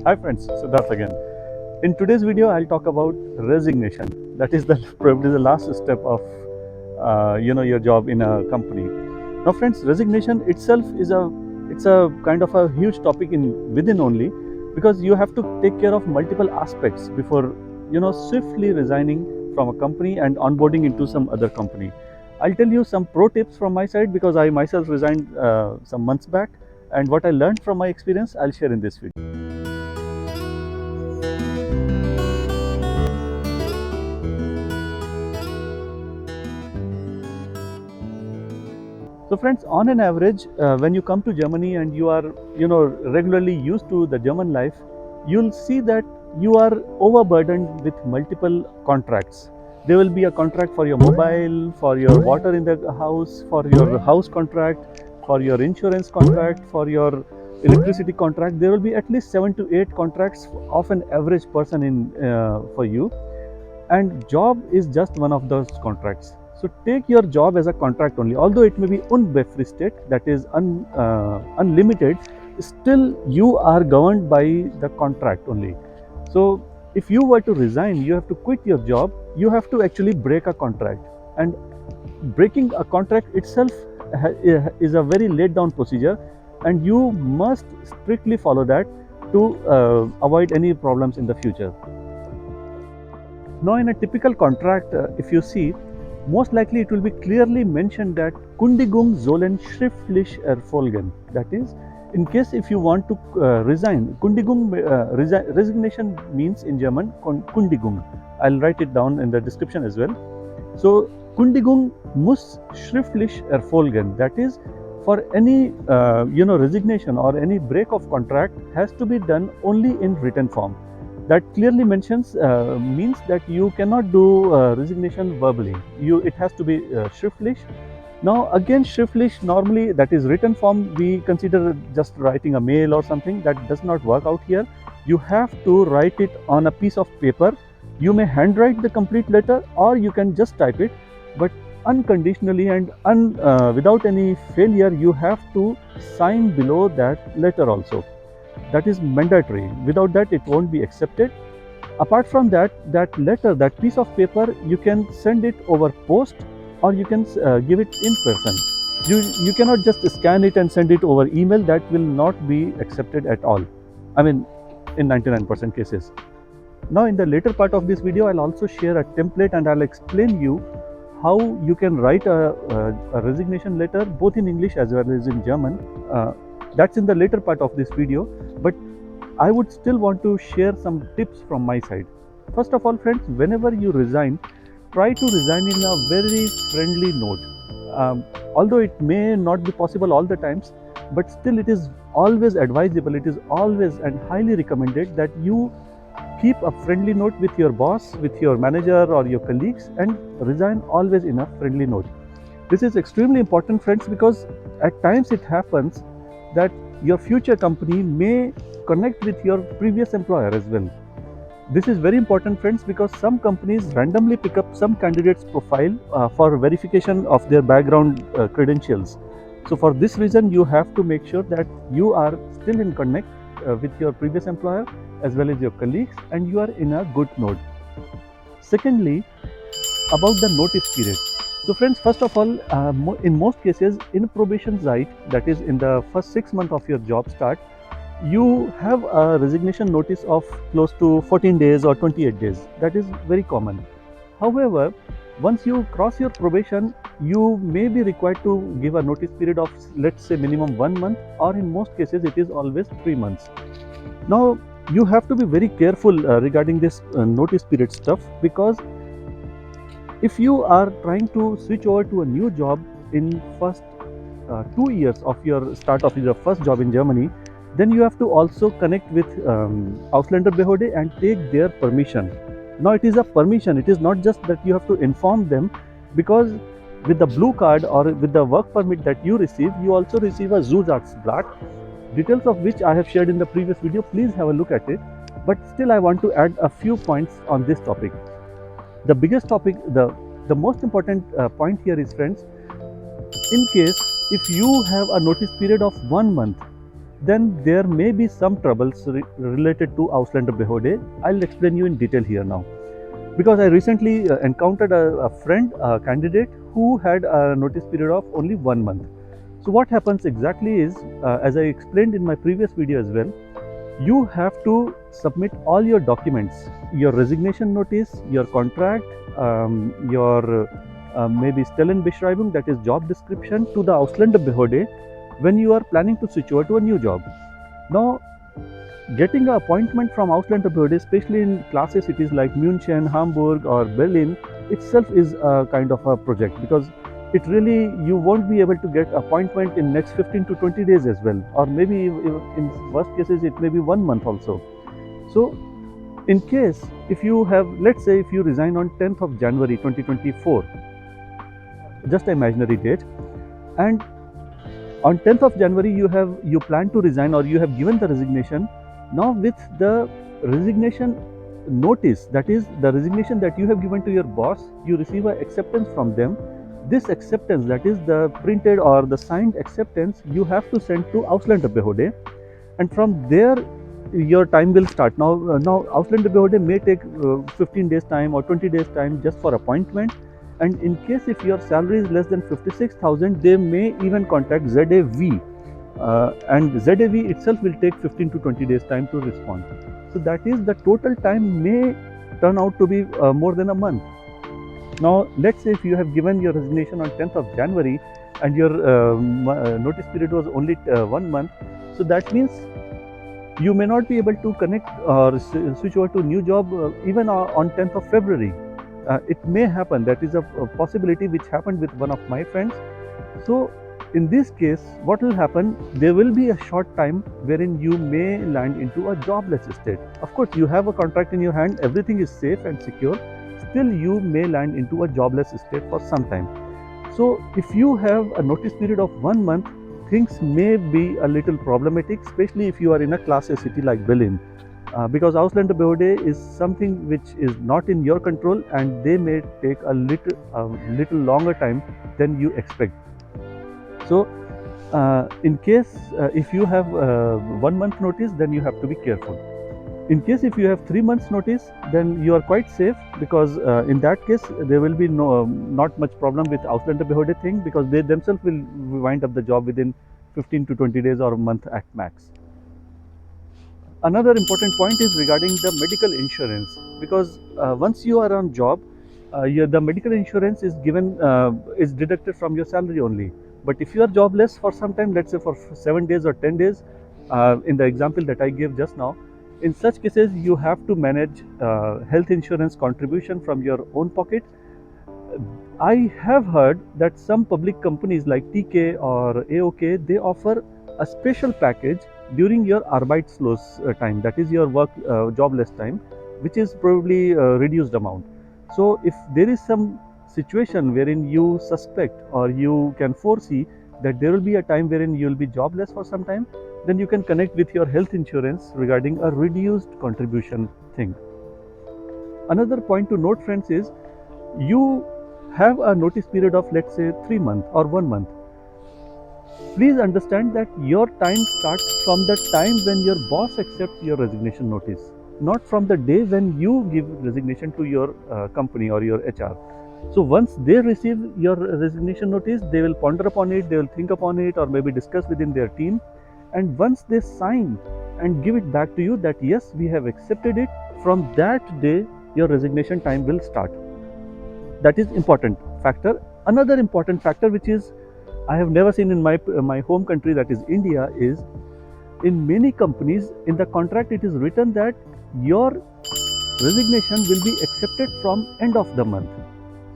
Hi friends, Siddharth again. In today's video, I'll talk about resignation. That is probably the last step of your job in a company. Now, friends, resignation itself is a kind of a huge topic in within only, because you have to take care of multiple aspects before swiftly resigning from a company and onboarding into some other company. I'll tell you some pro tips from my side because I myself resigned some months back, and what I learned from my experience I'll share in this video. So friends, on an average, when you come to Germany and you are, regularly used to the German life, you'll see that you are overburdened with multiple contracts. There will be a contract for your mobile, for your water in the house, for your house contract, for your insurance contract, for your electricity contract. There will be at least 7 to 8 contracts of an average person in for you, and job is just one of those contracts. So take your job as a contract only, although it may be unbefristet, that is unlimited. Still you are governed by the contract only. So if you were to resign, you have to quit your job, you have to actually break a contract, and breaking a contract itself is a very laid down procedure, and you must strictly follow that to avoid any problems in the future. Now, in a typical contract, if you see, most likely it will be clearly mentioned that Kündigung sollen schriftlich erfolgen. That is, in case if you want to resign, Kündigung, resignation means in German Kündigung. I'll write it down in the description as well. So, Kündigung muss schriftlich erfolgen. That is, for any resignation or any break of contract has to be done only in written form. That clearly mentions means that you cannot do resignation verbally. It has to be schriftlich. Now again, schriftlich normally, that is written form, we consider just writing a mail or something. That does not work out here. You have to write it on a piece of paper. You may handwrite the complete letter or you can just type it, but unconditionally and without any failure, you have to sign below that letter also. That is mandatory. Without that, it won't be accepted. Apart from that, that letter, that piece of paper, you can send it over post or you can give it in person. You cannot just scan it and send it over email. That will not be accepted at all. I mean, in 99% cases. Now, in the later part of this video, I'll also share a template and I'll explain you how you can write a resignation letter both in English as well as in German. That's in the later part of this video, but I would still want to share some tips from my side. First of all, friends, whenever you resign, try to resign in a very friendly note. Although it may not be possible all the times, but still it is always advisable, it is always and highly recommended that you keep a friendly note with your boss, with your manager or your colleagues, and resign always in a friendly note. This is extremely important, friends, because at times it happens that your future company may connect with your previous employer as well. This is very important, friends, because some companies randomly pick up some candidate's profile for verification of their background credentials. So for this reason, you have to make sure that you are still in connect with your previous employer as well as your colleagues, and you are in a good note. Secondly, about the notice period. So friends, first of all, in most cases, in probation Zeit, that is in the first 6 months of your job start, you have a resignation notice of close to 14 days or 28 days. That is very common. However, once you cross your probation, you may be required to give a notice period of, let's say, minimum 1 month, or in most cases, it is always 3 months. Now, you have to be very careful regarding this notice period stuff, because if you are trying to switch over to a new job in first 2 years of your start of your first job in Germany, then you have to also connect with Ausländerbehorde and take their permission. Now it is a permission, it is not just that you have to inform them, because with the blue card or with the work permit that you receive, you also receive a Zusatzblatt, details of which I have shared in the previous video. Please have a look at it. But still I want to add a few points on this topic. The biggest topic, the most important point here is, friends, in case if you have a notice period of 1 month, then there may be some troubles related to Ausländerbehorde. I'll explain you in detail here now. Because I recently encountered a friend, a candidate, who had a notice period of only 1 month. So what happens exactly is, as I explained in my previous video as well, you have to submit all your documents, your resignation notice, your contract, your maybe Stellenbeschreibung, that is job description, to the Ausländerbehörde when you are planning to switch over to a new job. Now, getting an appointment from Ausländerbehörde, especially in class A cities like München, Hamburg or Berlin, itself is a kind of a project, because it really, you won't be able to get appointment in next 15 to 20 days as well, or maybe in worst cases it may be 1 month also. So in case if you have, let's say if you resign on 10th of January 2024, just an imaginary date, and on 10th of January you plan to resign, or you have given the resignation. Now with the resignation notice, that is the resignation that you have given to your boss, you receive an acceptance from them. This acceptance, that is the printed or the signed acceptance, you have to send to Ausländerbehörde, and from there your time will start. Now Ausländerbehörde may take 15 days time or 20 days time just for appointment, and in case if your salary is less than 56,000, they may even contact ZAV, and ZAV itself will take 15 to 20 days time to respond. So that is, the total time may turn out to be more than a month. Now let's say if you have given your resignation on 10th of January and your notice period was only 1 month, so that means you may not be able to connect or switch over to a new job even on 10th of February. It may happen. That is a possibility which happened with one of my friends. So in this case, what will happen, there will be a short time wherein you may land into a jobless state. Of course, you have a contract in your hand, everything is safe and secure, still you may land into a jobless state for some time. So if you have a notice period of 1 month, things may be a little problematic, especially if you are in a class A city like Berlin, because Ausländerbehörde is something which is not in your control, and they may take a little longer time than you expect. So in case if you have 1 month notice, then you have to be careful. In case if you have 3 months notice, then you are quite safe, because in that case there will be not much problem with Ausländerbehörde thing, because they themselves will wind up the job within 15 to 20 days or a month at max. Another important point is regarding the medical insurance, because once you are on job, the medical insurance is given, is deducted from your salary only. But if you are jobless for some time, let's say for 7 days or 10 days, in the example that I gave just now, in such cases you have to manage health insurance contribution from your own pocket. I have heard that some public companies like TK or AOK, they offer a special package during your Arbeitslos time, that is your work jobless time, which is probably a reduced amount. So if there is some situation wherein you suspect or you can foresee that there will be a time wherein you will be jobless for some time, then you can connect with your health insurance regarding a reduced contribution thing. Another point to note, friends, is you have a notice period of, let's say, 3 months or 1 month. Please understand that your time starts from the time when your boss accepts your resignation notice, not from the day when you give resignation to your company or your HR. So once they receive your resignation notice, they will ponder upon it, they will think upon it, or maybe discuss within their team. And once they sign and give it back to you that yes, we have accepted it, from that day your resignation time will start. That is important factor. Another important factor, which is I have never seen in my home country, that is India, is in many companies in the contract it is written that your resignation will be accepted from end of the month.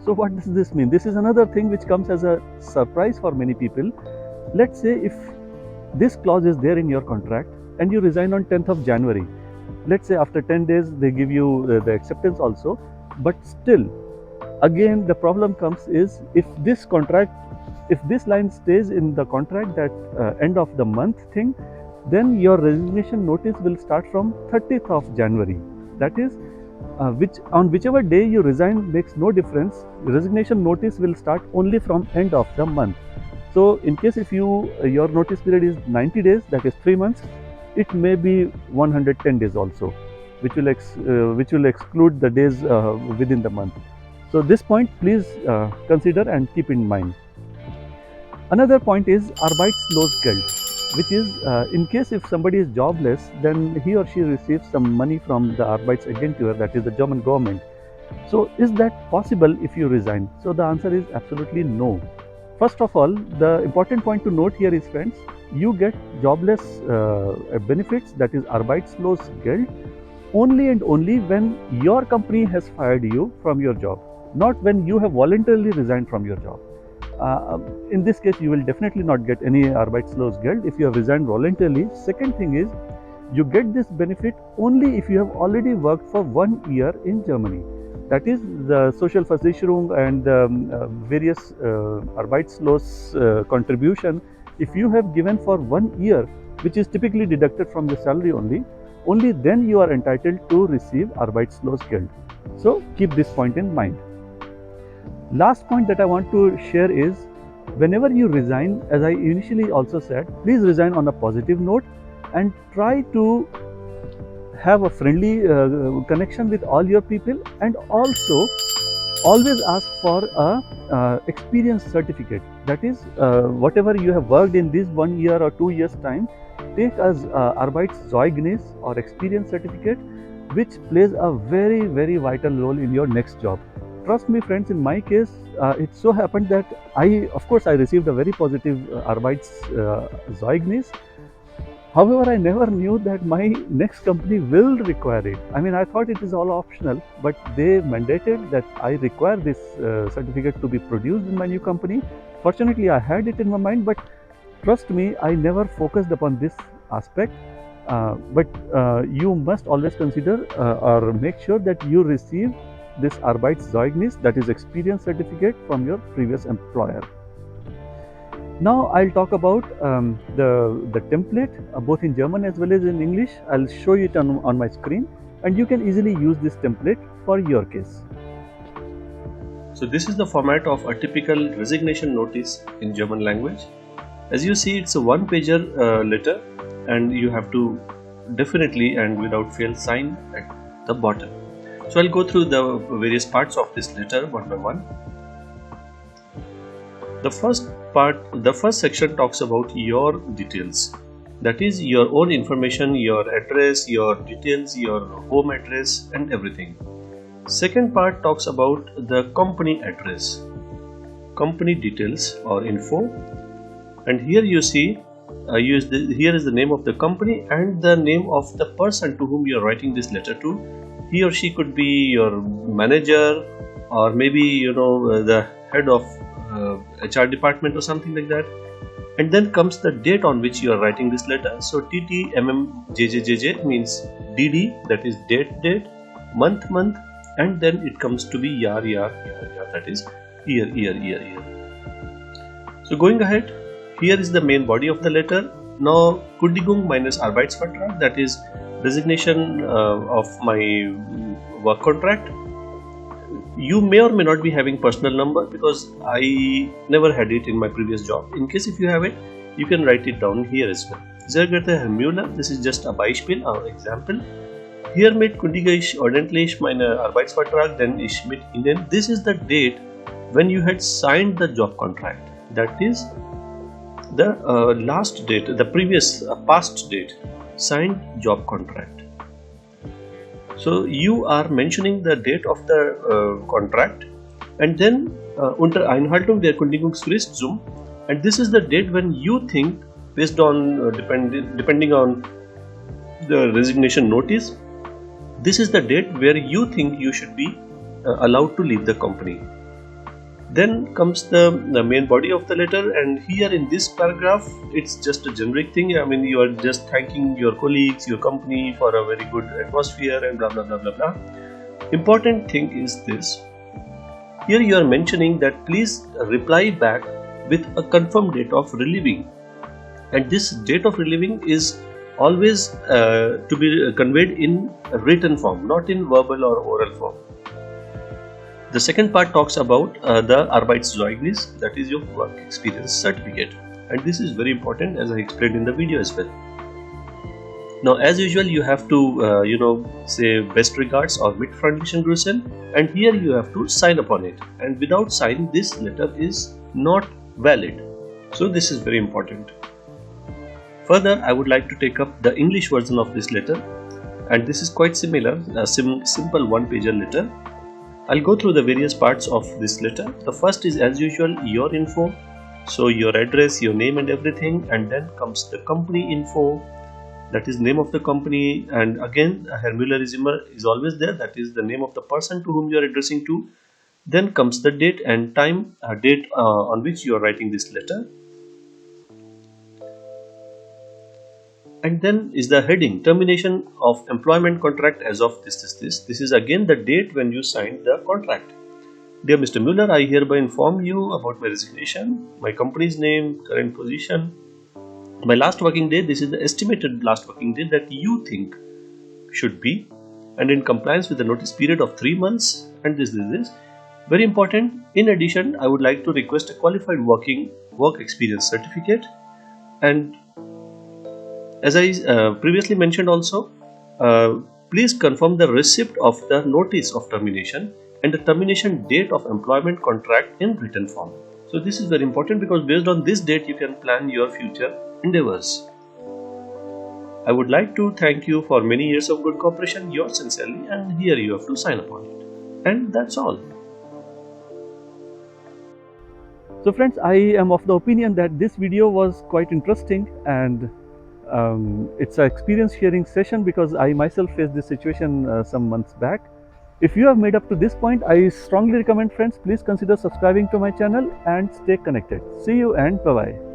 So what does this mean? This is another thing which comes as a surprise for many people. Let's say if this clause is there in your contract and you resign on 10th of January, let's say after 10 days they give you the acceptance also, but still again the problem comes is if this line stays in the contract, that end of the month thing, then your resignation notice will start from 30th of January. That is, whichever day you resign makes no difference. Resignation notice will start only from end of the month. So in case if your notice period is 90 days, that is 3 months, it may be 110 days also, which will exclude the days within the month. So this point please consider and keep in mind. Another point is Arbeitslosgeld, which is in case if somebody is jobless, then he or she receives some money from the Arbeitsagentur, that is the German government. So is that possible if you resign? So the answer is absolutely no. First of all, the important point to note here is, friends, you get jobless benefits, that is Arbeitslosgeld, only and only when your company has fired you from your job, not when you have voluntarily resigned from your job. In this case, you will definitely not get any Arbeitslosgeld if you have resigned voluntarily. Second thing is, you get this benefit only if you have already worked for 1 year in Germany. That is the Sozialversicherung and various Arbeitslos contribution. If you have given for 1 year, which is typically deducted from the salary only then you are entitled to receive Arbeitslosgeld. So keep this point in mind. Last point that I want to share is, whenever you resign, as I initially also said, please resign on a positive note and try to have a friendly connection with all your people, and also always ask for a experience certificate. That is, whatever you have worked in this 1 year or 2 years time, take as Arbeitszeugnis or experience certificate, which plays a very, very vital role in your next job. Trust me, friends, in my case, it so happened that I received a very positive Arbeitszeugnis. However, I never knew that my next company will require it. I mean, I thought it is all optional, but they mandated that I require this certificate to be produced in my new company. Fortunately, I had it in my mind, but trust me, I never focused upon this aspect. But you must always consider or make sure that you receive this Arbeitszeugnis, that is experience certificate, from your previous employer. Now I'll talk about the template both in German as well as in English. I'll show it on my screen, and you can easily use this template for your case. So this is the format of a typical resignation notice in German language. As you see, it's a one-pager letter, and you have to definitely and without fail sign at the bottom. So I'll go through the various parts of this letter one by one. The first section talks about your details. That is your own information, your address, your details, your home address and everything. Second part talks about the company address, company details or info. And here you see, here is the name of the company and the name of the person to whom you are writing this letter to. He or she could be your manager, or maybe the head of HR department or something like that. And then comes the date on which you are writing this letter. So TTMMJJJJ means DD, that is date, month, and then it comes to be Jahr, that is year. So going ahead, here is the main body of the letter. Now Kündigung meines Arbeitsvertrag, that is resignation of my work contract. You may or may not be having personal number, because I never had it in my previous job. In case if you have it, you can write it down here as well. Sehr geehrter Herr Müller, this is just a Beispiel or example. Hiermit kündige ich ordentlich meine Arbeitsvertrag, denn ich mit Ihnen. This is the date when you had signed the job contract. That is the last date, the previous past date, signed job contract. So you are mentioning the date of the contract, and then unter Einhaltung der Kündigungsfrist zum, and this is the date when you think, based on depending on the resignation notice, this is the date where you think you should be allowed to leave the company. Then comes the main body of the letter, and here in this paragraph, it's just a generic thing. I mean, you are just thanking your colleagues, your company for a very good atmosphere and blah blah blah blah blah. Important thing is this. Here you are mentioning that please reply back with a confirmed date of relieving, and this date of relieving is always to be conveyed in written form, not in verbal or oral form. The second part talks about the Arbeitszeugnis, that is your work experience certificate, and this is very important as I explained in the video as well. Now, as usual, you have to say best regards or mit freundlichen Grüßen, and here you have to sign upon it. And without sign, this letter is not valid. So this is very important. Further, I would like to take up the English version of this letter, and this is quite similar, a simple one-pager letter. I'll go through the various parts of this letter. The first is, as usual, your info, so your address, your name and everything, and then comes the company info, that is name of the company, and again Herr Müller is always there, that is the name of the person to whom you are addressing to. Then comes the date and time, date on which you are writing this letter. And then is the heading, termination of employment contract as of this. This is again the date when you signed the contract. Dear Mr. Müller, I hereby inform you about my resignation, my company's name, current position, my last working day. This is the estimated last working day that you think should be, and in compliance with the notice period of 3 months, and this. Very important. In addition, I would like to request a qualified work experience certificate, and as I previously mentioned also, please confirm the receipt of the notice of termination and the termination date of employment contract in written form. So this is very important because based on this date you can plan your future endeavors. I would like to thank you for many years of good cooperation, yours sincerely, and here you have to sign upon it. And that's all. So friends, I am of the opinion that this video was quite interesting, and it's an experience sharing session because I myself faced this situation some months back. If you have made up to this point, I strongly recommend, friends, please consider subscribing to my channel and stay connected. See you and bye-bye.